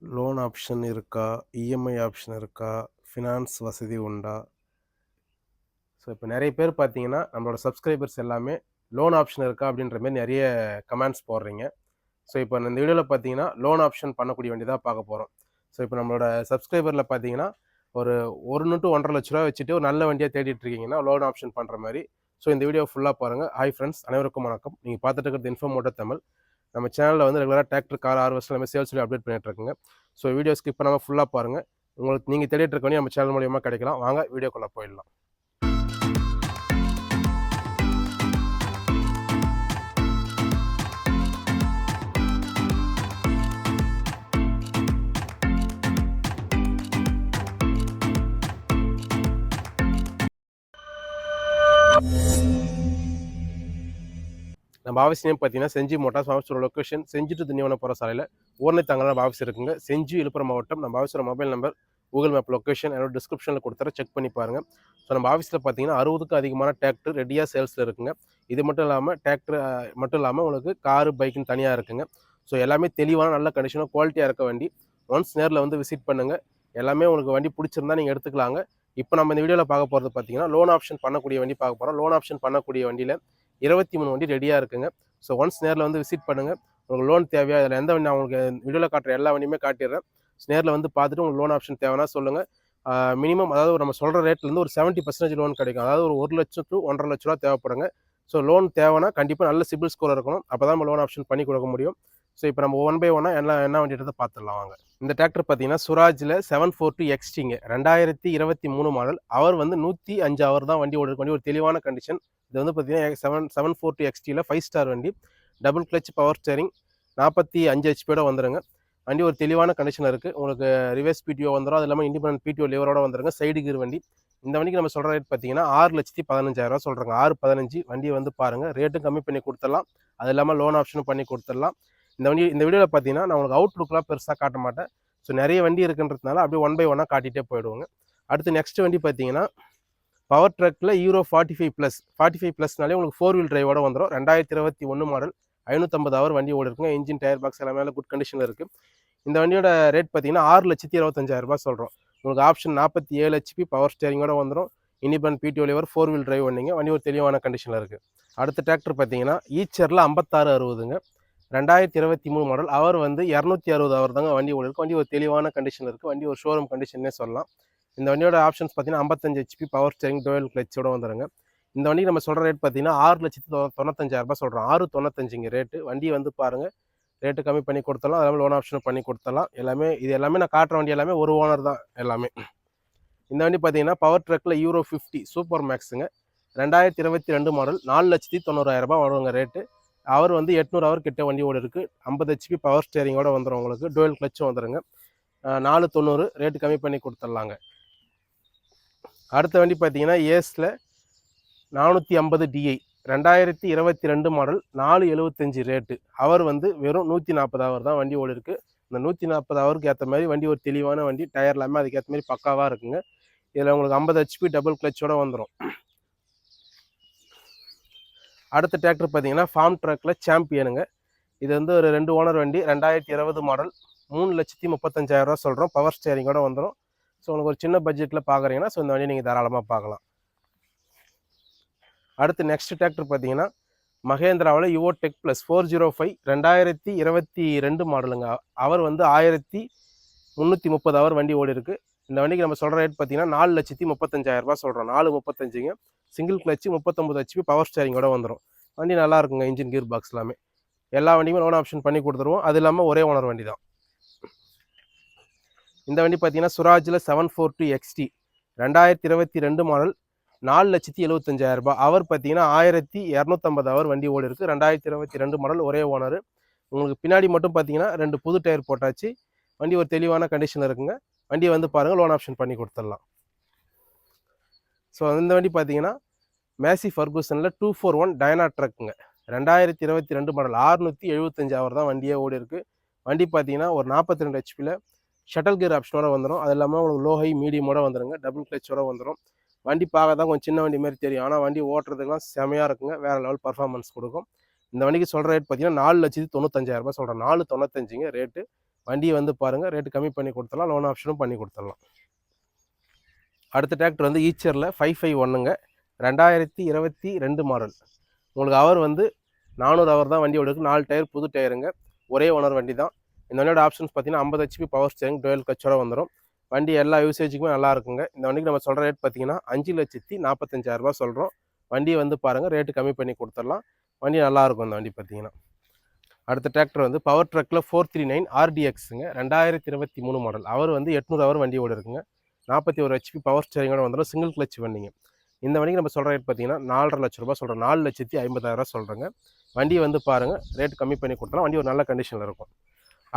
Loan option இருக்கா? EMI option இருக்கா? Finance வசதி உண்டா? ஸோ இப்போ நெறைய பேர் பார்த்தீங்கன்னா, நம்மளோட சப்ஸ்கிரைபர்ஸ் எல்லாமே லோன் ஆப்ஷன் இருக்கா? அப்படின்ற மாரி நெறைய கமெண்ட்ஸ் போடுறீங்க. ஸோ இப்போ இந்த வீடியோல பார்த்தீங்கன்னா, லோன் ஆப்ஷன் பண்ணக்கூடிய வண்டி தான் பார்க்க போறோம். ஸோ இப்போ நம்மளோட சப்ஸ்கிரைபர்ல பார்த்தீங்கன்னா, ஒரு 1 டூ 1,50,000 ரூபா வச்சுட்டு ஒரு நல்ல வண்டியா தேடிட்டு இருக்கீங்கன்னா, லோன் ஆப்ஷன் பண்ற மாரி. ஸோ இந்த வீடியோ ஃபுல்லா பாருங்க. ஹாய் ஃப்ரெண்ட்ஸ், அனைவருக்கும் வணக்கம். நீங்க பார்த்துட்டு இருக்கிறது இன்ஃபோ மோட்டார் தமிழ். நம்ம சேனல்ல வந்து ரெகுலரா டிராக்டர், கார், ஹார்வெஸ்டர் எல்லாமே சேல்ஸ் வீடியோ அப்டேட் பண்ணிட்டு இருக்கேங்க. ஸோ வீடியோ ஸ்கிப் பண்ணாம ஃபுல்லா பாருங்க. உங்களுக்கு நீங்க தேடிட்டு இருக்க வண்டி நம்ம சேனல் மூலியமா கிடைக்கலாம். வாங்க வீடியோக்குள்ள போயிடலாம். நம்ம ஆஃபீஸ் நேம் பார்த்தீங்கன்னா, செஞ்சி மோட்டார்ஸ். ஆஃபீஸோட லொகேஷன் செஞ்சி டு திண்டிவனம் போகிற சாலையில் ஓரணைத்தாங்கல் நம்ம ஆஃபீஸ் இருக்குங்க. செஞ்சி, விழுப்புரம் மாவட்டம். நம்ம ஆஃபீஸோட mobile number, Google map location என்னோட டிஸ்கிரிப்ஷனில் கொடுத்துறேன், செக் பண்ணி பாருங்க. ஸோ நம்ம ஆஃபீஸில் பார்த்தீங்கன்னா 60க்கும் அதிகமான டிராக்டர் ரெடியாக சேல்ஸில் இருக்குங்க. இது மட்டும் இல்லாமல் டிராக்டர் மட்டும் இல்லாமல் உங்களுக்கு காரு, பைக்குன்னு தனியாக இருக்குங்க. ஸோ எல்லாமே தெளிவான நல்ல கண்டிஷனாக குவாலிட்டியாக இருக்க வண்டி. ஒன்ஸ் நேரில் வந்து விசிட் பண்ணுங்கள். எல்லாமே உங்களுக்கு வண்டி பிடிச்சிருந்தா நீங்கள் எடுத்துக்கலாங்க. இப்போ நம்ம இந்த வீடியோவில் பார்க்க போகிறது பார்த்தீங்கன்னா, லோன் ஆப்ஷன் பண்ணக்கூடிய வண்டி பார்க்க போகிறோம். லோன் ஆப்ஷன் பண்ணக்கூடிய வண்டியில் 23 வண்டி ரெடியாக இருக்குங்க. ஸோ ஒன்ஸ் நேரில் வந்து விசிட் பண்ணுங்கள். உங்களுக்கு லோன் தேவையா? அதில் எந்த வண்டி நான் உங்களுக்கு வீடியோவில் காட்டுற எல்லா வண்டியுமே காட்டிடுறேன். நேரில் வந்து பார்த்துட்டு உங்களுக்கு லோன் ஆப்ஷன் தேவைன்னா சொல்லுங்கள். மினிமம் அதாவது நம்ம சொல்கிற ரேட்லேருந்து ஒரு 70% லோன் கிடைக்கும். அதாவது ஒரு 1,00,000 to 1,50,000 ரூபா தேவைப்படுங்க. ஸோ லோன் தேவைன்னா கண்டிப்பாக நல்ல சிபில் ஸ்கோர் இருக்கணும். அப்போ தான் நம்ம லோன் ஆப்ஷன் பண்ணி கொடுக்க முடியும். ஸோ இப்போ நம்ம ஒன் பை ஒன்னாக என்ன வண்டின்றதை பார்த்துடலாம் வாங்க. இந்த டிராக்டர் பார்த்தீங்கன்னா சுராஜில் 742 எக்ஸ்டிங்க 2023 மாடல். அவர் வந்து 105 ஹவர் தான் வண்டி ஓடிருக்கு. வண்டி ஒரு தெளிவான கண்டிஷன். இது வந்து பார்த்தீங்கன்னா 742 எக்ஸ்டியில் 5 ஸ்டார் வண்டி. டபுள் கிளச், பவர் ஸ்டேரிங், 45 ஹெச்பியோட வந்துருங்க. வண்டி ஒரு தெளிவான கண்டிஷனில் இருக்குது. உங்களுக்கு ரிவர்ஸ் பிடிஓ வந்துடும். அது இல்லாமல் இண்டிபெண்டன்ட் பிடிஓ லிவரோட வந்துருங்க. சைடு கீர் வண்டி. இந்த வண்டிக்கு நம்ம சொல்கிற ரேட் பார்த்தீங்கன்னா 6,15,000 சொல்கிறாங்க. 6,15 வண்டியை வந்து பாருங்கள். ரேட்டும் கம்மி பண்ணி கொடுத்துடலாம். அது இல்லாமல் லோன் ஆப்ஷனும் பண்ணி கொடுத்துடலாம். இந்த வீடியோவில் பார்த்தீங்கன்னா நான் உங்களுக்கு அவுட்லுக்லாம் பெருசாக காட்ட மாட்டேன். ஸோ நிறைய வண்டி இருக்குன்றதுனால அப்படியே ஒன் பை ஒன்னாக காட்டிகிட்டே போயிடுவோங்க. அடுத்து நெக்ஸ்ட் வண்டி பார்த்தீங்கன்னா பவர் ட்ரக்கில் யூரோ 45+. 45+னாலே உங்களுக்கு 4 வீல் டிரைவோட வந்துடும். 2021 மாடல். 550 ஹவர் வண்டி ஓடி இருக்குங்க. இன்ஜின், டயர் பாக்ஸ் எல்லாமே குட் கண்டிஷனில் இருக்குது. இந்த வண்டியோட ரேட் பார்த்தீங்கன்னா 6,25,000 சொல்கிறோம். உங்களுக்கு ஆப்ஷன் 47 ஹெச்பி பவர் ஸ்டேரிங்கோட வந்துடும். Independent PTO lever, 4 wheel drive வண்டிங்க. வண்டி ஒரு தெளிவான கண்டிஷனில் இருக்குது. அடுத்த டிராக்டர் பார்த்தீங்கன்னா ஈச்சரில் 5660ங்க. 2023 மாடல். அவர் வந்து 260 ஹவர் தாங்க வண்டி ஓடி இருக்கு. வண்டி ஒரு தெளிவான கண்டிஷனில் இருக்குது. வண்டி ஒரு ஷோரூம் கண்டிஷன்னே சொல்லலாம். இந்த வண்டியோட ஆப்ஷன்ஸ் பார்த்தீங்கன்னா 55 ஹெச்பி பவர் ஸ்டேரிங், டோயல் கிளச்சோட வந்துடுங்க. இந்த வண்டிக்கு நம்ம சொல்கிற ரேட் பார்த்தீங்கன்னா 6,95,000 சொல்கிறோம். 6,95 ரேட்டு. வண்டி வந்து பாருங்கள், ரேட்டு கம்மி பண்ணி கொடுத்துடலாம். அதெல்லாம் லோன் ஆப்ஷனும் பண்ணி கொடுத்துடலாம். இது எல்லாமே நான் காட்டுற வண்டி எல்லாமே ஒரு ஓனர் தான் எல்லாமே. இந்த வண்டி பார்த்தீங்கன்னா பவர் ட்ரக்கில் யூரோ 50 சூப்பர் மேக்ஸுங்க. 2022 மாடல். 4,90,000 வருவாங்க ரேட்டு. அவர் வந்து 800 ஹவர் கிட்ட வண்டி ஓடி இருக்குது. 50 ஹெச்பி பவர் ஸ்டேரிங்கோட வந்துடும். உங்களுக்கு டோயல் கிளச்சும் வந்துடுங்க. 4,90 ரேட்டு கம்மி பண்ணி கொடுத்துடலாங்க. அடுத்த வண்டி பார்த்தீங்கன்னா ஏஸில் 450 டிஐ 2022 மாடல். 4,75 ரேட்டு. அவர் வந்து வெறும் 140 ஹவர் தான் வண்டி ஓடி இருக்குது. இந்த 140 ஹவருக்கு ஏற்ற மாதிரி வண்டி ஒரு தெளிவான வண்டி. டயர் எல்லாமே அதுக்கேற்ற மாதிரி பக்காவாக இருக்குங்க. இதில் உங்களுக்கு 50 ஹெச்பி டபுள் கிளச்சோட வந்துடும். அடுத்த டிராக்டர் பார்த்தீங்கன்னா ஃபார்ம் ட்ரக்கில் சாம்பியனுங்க. இது வந்து ஒரு 2 ஓனர் வண்டி. 2020 மாடல். 3,35,000 சொல்கிறோம். பவர் ஸ்டேரிங்கோட வந்துடும். ஸோ உங்களுக்கு ஒரு சின்ன பட்ஜெட்டில் பார்க்குறீங்கன்னா ஸோ இந்த வண்டியை நீங்கள் தாராளமாக பார்க்கலாம். அடுத்து நெக்ஸ்ட் டிராக்டர் பார்த்தீங்கன்னா மகேந்திராவில் யுவோடெக் ப்ளஸ் 405 2022 மாடலுங்க. அவர் வந்து 1,330 ஹவர் வண்டி ஓடி இருக்குது. இந்த வண்டிக்கு நம்ம சொல்கிற ரேட் பார்த்தீங்கன்னா 4,35,000 சொல்கிறோம். 4,35ங்க. சிங்கிள் கிளச்சு, 39 ஹெச்பி பவர் ஸ்டேரிங்கோட வந்துடும். வண்டி நல்லா இருக்குங்க. இன்ஜின், கீர் பாக்ஸ் எல்லாமே. எல்லா வண்டியுமே லோன் ஆப்ஷன் பண்ணி கொடுத்துருவோம். அது இல்லாமல் ஒரே ஓனர் வண்டி தான். இந்த வண்டி பார்த்தீங்கன்னா சுராஜில் 742 எக்ஸ்டி 2022 மாடல். 4,75,000. அவர் பார்த்தீங்கன்னா 1,250 ஹவர் வண்டி ஓடி இருக்குது. 2022 மாடல். ஒரே ஓனர். உங்களுக்கு பின்னாடி மட்டும் பார்த்தீங்கன்னா 2 புது டயர் போட்டாச்சு. வண்டி ஒரு தெளிவான கண்டிஷனில் இருக்குங்க. வண்டியை வந்து பாருங்கள், லோன் ஆப்ஷன் பண்ணி கொடுத்துடலாம். ஸோ இந்த வண்டி பார்த்தீங்கன்னா மேசி ஃபர்கூசனில் 241 டயனா ட்ரக்குங்க. 2022 மாடல். 675 ஹவர் தான் வண்டியே ஓடி இருக்குது. வண்டி பார்த்தீங்கன்னா ஒரு 42 ஹெச்பியில் ஷட்டல் கியர் ஆப்ஷனோட வந்துடும். அது இல்லாமல் உங்களுக்கு லோ ஹை மீடியமோட வந்துடுங்க. டபுள் கிளச்சோட வந்துடும். வண்டி பார்க்க தான் கொஞ்சம் சின்ன வண்டி மாதிரி தெரியும். ஆனால் வண்டி ஓட்டுறதுக்குலாம் செமையாக இருக்குங்க. வேறு லெவல் பர்ஃபார்மன்ஸ் கொடுக்கும். இந்த வண்டிக்கு சொல்கிற ரேட் பார்த்தீங்கன்னா 4,95,000 சொல்கிறேன். 4,95ங்க ரேட்டு. வண்டி வந்து பாருங்கள், ரேட்டு கம்மி பண்ணி கொடுத்துடலாம், லோன் ஆப்ஷனும் பண்ணி கொடுத்துடலாம். அடுத்த டிராக்டர் வந்து ஈச்சரில் 551ங்க, 2022 மாடல். உங்களுக்கு அவர் வந்து 400 ஹவர் தான் வண்டி ஓடுருக்கு. 4 டயர் புது டயருங்க, ஒரே ஓனர் வண்டி தான். இந்த வண்டியோட ஆப்ஷன்ஸ் பார்த்தீங்கன்னா 50 HP பவர் ஸ்டேரிங், டுவெல் கிளச்சோட வந்துடும். வண்டி எல்லா யூசேஜுக்குமே நல்லா இருக்குங்க. இந்த வண்டிக்கு நம்ம சொல்கிற ரேட் பார்த்தீங்கன்னா 5,45,000 சொல்கிறோம். வண்டியை வந்து பாருங்கள், ரேட்டு கம்மி பண்ணி கொடுத்துடலாம். வண்டி நல்லாயிருக்கும் இந்த வண்டி பார்த்தீங்கன்னா. அடுத்த டிராக்டர் வந்து பவர் ட்ரக்கில் 439 RDXங்க, 2023 மாடல். அவர் வந்து 800 ஹவர் வண்டி ஓடு இருக்குங்க. 41 HP பவர் ஸ்டேரிங்கோட வந்துடும். சிங்கிள் கிளச் வண்டிங்க. இந்த வண்டிக்கு நம்ம சொல்கிற ரேட் பார்த்தீங்கன்னா 4,50,000 ரூபா சொல்கிறோம். 4,50,000 சொல்கிறேங்க. வண்டி வந்து பாருங்கள், ரேட் கம்மி பண்ணி கொடுத்தலாம். வண்டி ஒரு நல்ல கண்டிஷனில் இருக்கும்.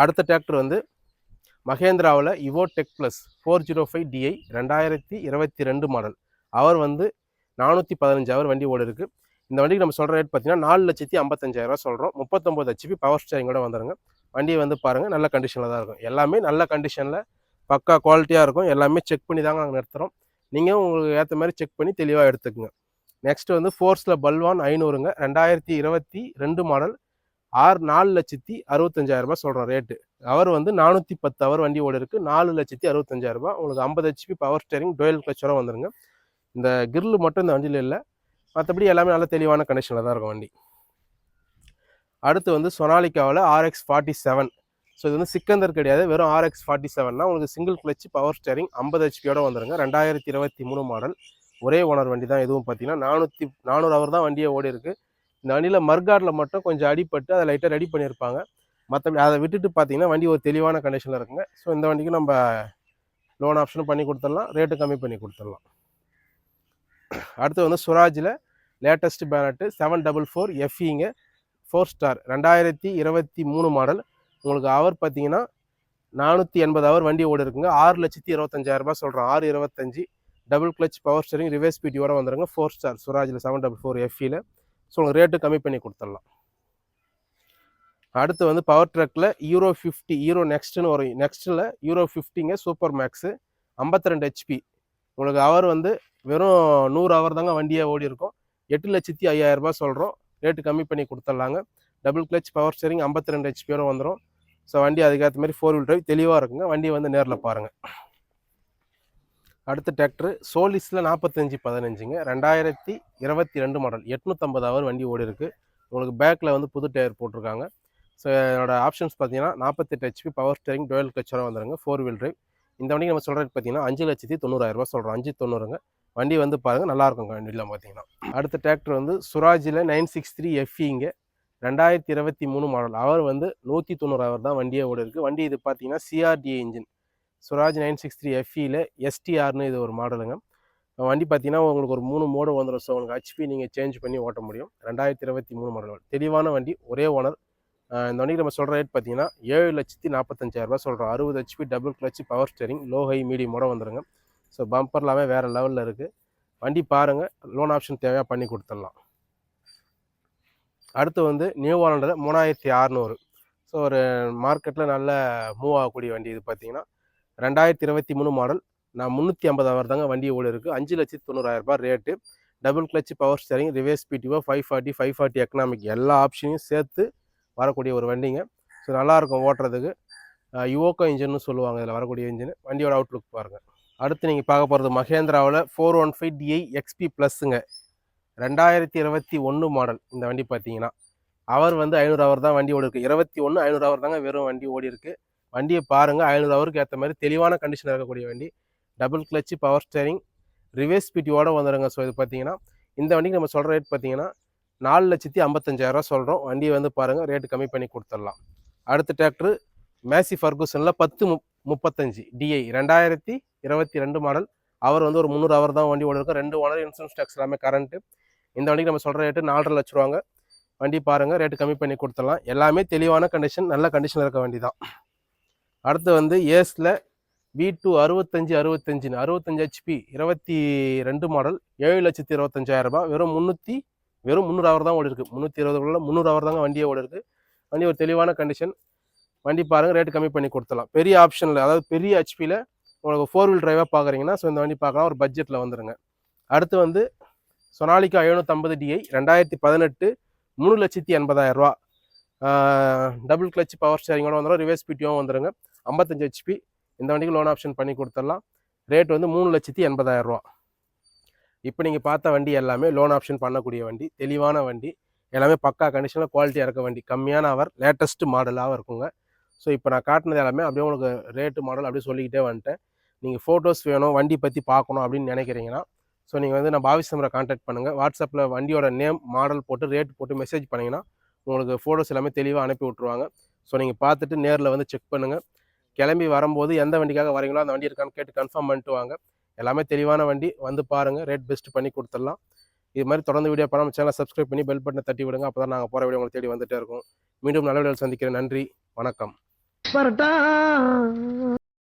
அடுத்த டிராக்டர் வந்து மகேந்திராவில் இவோ டெக் ப்ளஸ் 405 DI 2022 மாடல். அவர் வந்து 415 ஹவர் வண்டி ஓடு இருக்குது. இந்த வண்டிக்கு நம்ம சொல்கிற ரேட் பார்த்தீங்கன்னா 4,55,000 சொல்கிறோம். 39 HP பவர் ஸ்டேரிங்கோட வந்துடுங்க. வண்டியை வந்து பாருங்கள், நல்ல கண்டிஷனில் தான் இருக்கும். எல்லாமே நல்ல கண்டிஷனில் பக்கா குவாலிட்டியாக இருக்கும். எல்லாமே செக் பண்ணி தாங்க நாங்கள் நிறுத்துகிறோம். நீங்கள் உங்களுக்கு ஏற்ற மாதிரி செக் பண்ணி தெளிவாக எடுத்துக்குங்க. நெக்ஸ்ட் வந்து ஃபோர்ஸில் பல்வான் 500ங்க, 2022 மாடல். 4,65,000 ரூபா சொல்கிறோம் ரேட்டு. அவர் வந்து 410 ஹவர் வண்டி ஓடு இருக்குது. 4,65,000 ரூபா. உங்களுக்கு 50 HP பவர் ஸ்டேரிங், டுவெல் கிளச்சோட வந்துடுங்க. இந்த கிரில் மட்டும் இந்த வண்டியில் இல்லை, மற்றபடி எல்லாமே நல்ல தெளிவான கண்டிஷனில் தான் இருக்கும் வண்டி. அடுத்து வந்து சொனாலிக்காவில் RX 47. ஸோ இது வந்து சிக்கந்தர் கிடையாது, வெறும் RX 47னா உங்களுக்கு சிங்கிள் கிளச் பவர் ஸ்டேரிங் 50 HPயோட வந்துடுங்க. 2023 மாடல். ஒரே ஓனர் வண்டி தான். எதுவும் பார்த்தீங்கன்னா 400 ஹவர் தான் வண்டியை ஓடி இருக்குது. இந்த வண்டியில் மர்கார்டில் மட்டும் கொஞ்சம் அடிப்பட்டு அதை லைட்டாக ரெடி பண்ணியிருப்பாங்க. மற்றபடி அதை விட்டுட்டு பார்த்தீங்கன்னா வண்டி ஒரு தெளிவான கண்டிஷனில் இருக்குங்க. ஸோ இந்த வண்டிக்கு நம்ம லோன் ஆப்ஷனும் பண்ணி கொடுத்துடலாம், ரேட்டு கம்மி பண்ணி கொடுத்துடலாம். அடுத்து வந்து சுராஜில் லேட்டஸ்ட் பேனட்டு 744 FEங்க, 4 ஸ்டார், 2023 மாடல். உங்களுக்கு அவர் பார்த்தீங்கன்னா 480 ஹவர் வண்டி ஓடு இருக்குங்க. 6,25,000 ரூபா சொல்கிறோம். 6,25. Double clutch power steering, reverse ஸ்பீடியோட வந்துடுங்க. 4 ஸ்டார் சுராஜில் 744 FEயில். ஸோ உங்களுக்கு ரேட்டு கம்மி பண்ணி கொடுத்துடலாம். அடுத்து வந்து பவர் ட்ரக்கில் யூரோ 50, யூரோ நெக்ஸ்ட்னு வரும். நெக்ஸ்ட்டில் யூரோ 50ங்க, சூப்பர் மேக்ஸு, 52 HP. உங்களுக்கு அவர் வந்து வெறும் 100 ஹவர் தாங்க வண்டியை ஓடி இருக்கும். 8,05,000 ரூபா சொல்கிறோம். ரேட்டு கம்மி பண்ணி கொடுத்துடலாங்க. டபுள் கிளச் பவர் ஸ்டேரிங், 52 HPயோட வந்துடும். ஸோ வண்டி அதுக்கேற்ற மாதிரி 4 வீல் டிரைவ் தெளிவாக இருக்குங்க. வண்டியை வந்து நேரில் பாருங்கள். அடுத்த டிராக்டர் சோலிஸில் 4515ங்க, 2022 மாடல். 850 ஹவர் வண்டி ஓடி இருக்குது. உங்களுக்கு பேக்கில் வந்து புது டயர் போட்டிருக்காங்க. ஸோ என்னோட ஆப்ஷன்ஸ் பார்த்தீங்கன்னா 48 HP பவர் ஸ்டேரிங், டுவெல் கிளச்சோட வந்துடுங்க. 4 வீல் டிரைவ். இந்த வண்டிக்கு நம்ம சொல்கிறது பார்த்தீங்கன்னா 5,90,000 ரூபா சொல்கிறோம். 5,90,000ங்க. வண்டி வந்து பாருங்கள், நல்லாயிருக்குங்க வண்டியில் பார்த்தீங்கன்னா. அடுத்த டிராக்டர் வந்து சுராஜில் 963 FEங்க, 2023 மாடல். அவர் வந்து 190 ஹவர் தான் வண்டியே ஓடி இருக்குது. வண்டி இது பார்த்தீங்கன்னா CRDA இன்ஜின். சுராஜ் 963 FEயில் STRனு இது ஒரு மாடலுங்க. வண்டி பார்த்தீங்கன்னா உங்களுக்கு ஒரு 3 மோடு வந்துடும். ஸோ உங்களுக்கு HP நீங்கள் சேஞ்ச் பண்ணி ஓட்ட முடியும். 2023 மாடல். தெளிவான வண்டி, ஒரே ஓனர். இந்த வண்டிக்கு நம்ம சொல்கிற ரேட் பார்த்தீங்கன்னா 7,45,000 ரூபா சொல்கிறோம். 60 HP double clutch power steering, low high மீடியமோட வந்துடுங்க. ஸோ பம்பர்லாமே வேறு லெவலில் இருக்குது. வண்டி பாருங்கள், லோன் ஆப்ஷன் தேவையாக பண்ணி கொடுத்துடலாம். அடுத்து வந்து நியூ வாலண்டில் 3,600. ஸோ ஒரு மார்க்கெட்டில் நல்ல மூவ் ஆகக்கூடிய வண்டி இது பார்த்தீங்கன்னா 2023 மாடல். நான் 350 ஹவர் தாங்க வண்டி ஓடி இருக்குது. 5,90,000 ரூபா rate. Double clutch power steering, reverse PTO, 540, 540 economic எல்லா ஆப்ஷனையும் சேர்த்து வரக்கூடிய ஒரு வண்டிங்க. ஸோ நல்லாயிருக்கும் ஓட்டுறதுக்கு. யுவோக்கோ இன்ஜின்னு சொல்லுவாங்க இதில் வரக்கூடிய இன்ஜின். வண்டியோட அவுட்லுக் பாருங்கள். அடுத்து நீங்கள் பார்க்க போகிறது மகேந்திராவில் 415 DI XP ப்ளஸ்ஸுங்க, 2021 மாடல். இந்த வண்டி பார்த்தீங்கன்னா அவர் வந்து 500 ஹவர் தான் வண்டி ஓடி இருக்குது. 21 500 ஹவர் தாங்க வெறும் வண்டி ஓடி இருக்குது. வண்டியை பாருங்கள், 500 ஹவருக்கு ஏற்ற மாதிரி தெளிவான கண்டிஷனில் இருக்கக்கூடிய வண்டி. Double clutch power steering, reverse PTOட வந்துடுங்க. ஸோ இது பார்த்தீங்கன்னா இந்த வண்டிக்கு நம்ம சொல்கிற ரேட் பார்த்தீங்கன்னா 4,55,000 ரூபா சொல்கிறோம். வண்டியை வந்து பாருங்கள், ரேட்டு கம்மி பண்ணி கொடுத்துடலாம். அடுத்த டிராக்டர் மேசி ஃபர்கூசனில் 1035 DI 2022 மாடல். அவர் வந்து ஒரு 300 ஹவர் தான் வண்டி ஓடி இருக்கும். 2 ஓனர், இன்சூரன்ஸ் டேக்ஸ் எல்லாமே கரண்ட்டு. இந்த வண்டிக்கு நம்ம சொல்கிற ரேட்டு 4,50,000 லட்ச ரூபாங்க. வண்டி பாருங்கள், ரேட்டு கம்மி பண்ணி கொடுத்துடலாம். எல்லாமே தெளிவான கண்டிஷன், நல்ல கண்டிஷனில் இருக்க வண்டி தான். அடுத்து வந்து ஏஸில் V2 65 HP 22 மாடல், 7,25,000 ரூபா. வெறும் 300 ஹவர் தான் ஓடி இருக்குது. 320 300 ஹவர் தாங்க வண்டியே ஓடி இருக்குது. வண்டி ஒரு தெளிவான கண்டிஷன். வண்டி பாருங்கள், ரேட்டு கம்மி பண்ணி கொடுத்துடலாம். பெரிய ஆப்ஷனில், அதாவது பெரிய HPயில் உங்களுக்கு 4 வீல் டிரைவாக பார்க்குறீங்கன்னா ஸோ இந்த வண்டி பார்க்கலாம், ஒரு பட்ஜெட்டில் வந்துடுங்க. அடுத்து வந்து சொனாலிக்கா 750 DI 2018 3,80,000 ரூபா. டபுள் கிளச் பவர் ஸ்டேரிங்கோட வந்துடும், ரிவர்ஸ் பிடிஓவும் வந்துடுங்க. 55 ஹெச்பி. இந்த வண்டிக்கு லோன் ஆப்ஷன் பண்ணி கொடுத்துடலாம். ரேட் வந்து 3,80,000 ரூபா. இப்போ நீங்கள் பார்த்த வண்டி எல்லாமே லோன் ஆப்ஷன் பண்ணக்கூடிய வண்டி, தெளிவான வண்டி, எல்லாமே பக்கா கண்டிஷனில் குவாலிட்டியாக இருக்க வண்டி, கம்மியான அவர், லேட்டஸ்ட் மாடலாகவும் இருக்குங்க. ஸோ இப்போ நான் காட்டினது எல்லாமே அப்படியே உங்களுக்கு ரேட்டு மாடல் அப்படியே சொல்லிக்கிட்டே வந்துட்டேன். நீங்கள் ஃபோட்டோஸ் வேணும், வண்டி பற்றி பார்க்கணும் அப்படின்னு நினைக்கிறீங்கன்னா, ஸோ நீங்கள் வந்து நம்ம ஆஃபீஸ் நம்பரை கான்டாக்ட் பண்ணுங்கள். வாட்ஸ்அப்பில் வண்டியோட நேம், மாடல் போட்டு ரேட் போட்டு மெசேஜ் பண்ணிங்கன்னா உங்களுக்கு ஃபோட்டோஸ் எல்லாமே தெளிவாக அனுப்பி விட்ருவாங்க. ஸோ நீங்கள் பார்த்துட்டு நேரில் வந்து செக் பண்ணுங்கள். கிளம்பி வரும்போது எந்த வண்டிக்காக வரீங்களோ அந்த வண்டி இருக்கான்னு கேட்டு கன்ஃபார்ம் பண்ணிட்டு வாங்க. எல்லாமே தெளிவான வண்டி, வந்து பாருங்கள், ரேட் பெஸ்ட் பண்ணி கொடுத்துடலாம். இது மாதிரி தொடர்ந்து வீடியோ பண்ணாமல் சேனலை சப்ஸ்கிரைப் பண்ணி பெல் பட்டனை தட்டி விடுங்க. அப்போ தான் நாங்கள் போகிற வீடியோ உங்களுக்கு தேடி வந்துகிட்டே இருக்கும். மீண்டும் நல்ல வீடியோவில் சந்திக்கிறேன். நன்றி, வணக்கம்.